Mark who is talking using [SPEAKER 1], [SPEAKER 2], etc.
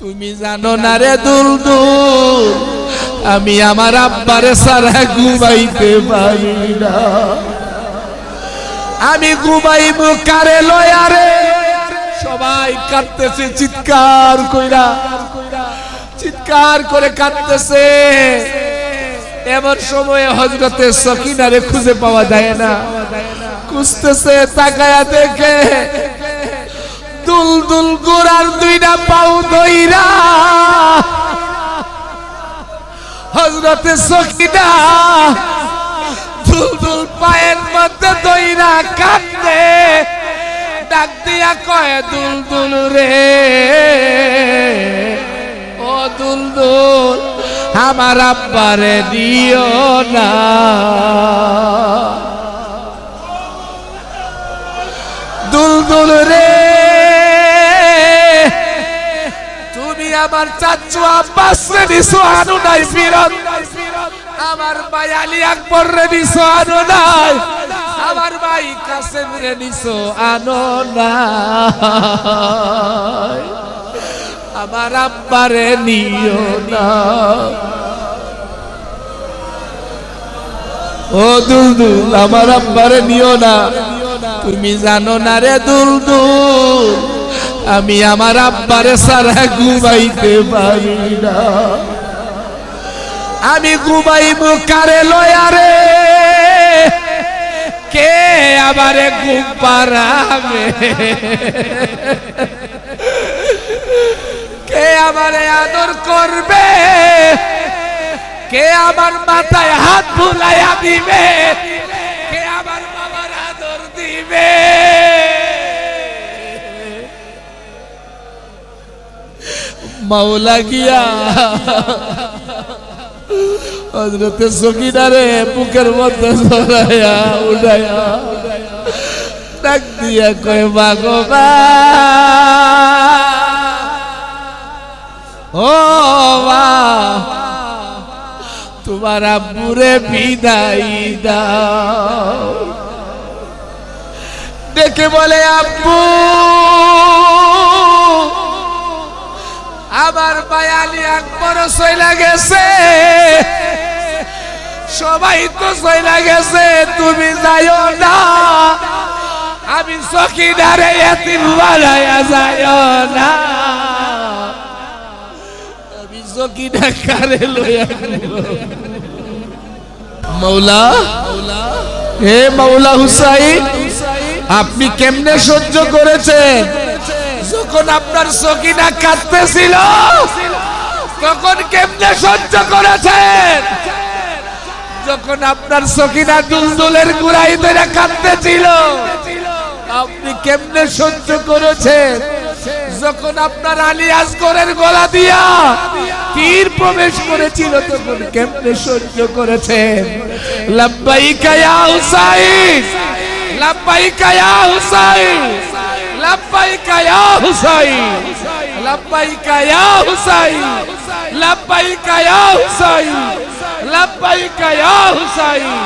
[SPEAKER 1] তুমি জানো না রে দুলদুল, আমি আমার আব্বারে ছাড়া ঘুমাইতে পারি না। আমি ঘুমাইবো কারে লয়া রে? সবাই কাঁদতেছে চিৎকার কইরা, চিৎকার করে কাঁদতেছে। এমন সময়ে হযরতে সকিনারে খুঁজে পাওয়া যায় না। খুঁজতেছে, তাকায়া দেখে দুলদুল গোড়ার দুইটা পাও ধইরা হযরতে সকিনা দুলদুল পায়ের মধ্যে ধইরা কাঁদে, ডাক দিয়া কয় দুলদুল রে, ও দুলদুল আমার আব্বারে দিও না। দুলদুল রে, তুমি আমার চাচু আব্বাস রে দিছো, আনো নাই ফিরত। আমার ভাই আলী আকবর রে দিছো, আনো নাই। আমার ভাই কাসেম রে দিছো, আনো নাই। আমার আব্বারে নিও না। ও দুলদুল আমার আব্বারে নিও না। তুমি জানো না রে দুলদুল, আমি আমার আব্বারে ছাড়া ঘুমাইতে পারি না। আমি ঘুমাইবো কারে লয়া রে? কে আমারে ঘুম পাড়াবে? কে আমারে আদর করবে? কে আমার মাথায় হাত বুলাইয়া দিবে? কে আমার বাবার আদর দিবে? মাওলা গিয়া হযরতে সকিনারে বুকের মধ্যে জড়াইয়া উঠাইয়া ডাক দিয়া কয় মাগো মা, ও মা, তোমার আব্বুরে বিদায় দাও। দেখে বলে আব্বু, আমার ভাই আলী আকবর চইলা গেছে, সবাই তো চইলা গেছে, তুমি যাইও না। আমি সকিনারে এতিম বানাইয়া যাইও না। আমি সকিনা কারে লইয়া মাওলা, হে মাওলা হুসাইন, আপনি কেমনে সহ্য করেছেন? যখন আপনার সকিনা কাঁদতেছিল তখন কেমনে সহ্য করেছেন? যখন আপনার সকিনা দুলদুলের গুড়াই ধরে কাঁদতেছিল আপনি কেমনে সহ্য করেছেন? যখন আপনার আলী আসগরের গলা দিয়া তীর প্রবেশ করেছিল তখন কেমনে সহ্য করেছেন? লাব্বাইকা ইয়া হুসাইন, লাব্বাইকা ইয়া হুসাইন, লাব্বাইকা ইয়া হুসাইন, লাব্বাইকা ইয়া হুসাইন, লাব্বাইকা ইয়া হুসাইন, লাব্বাইকা ইয়া হুসাইন।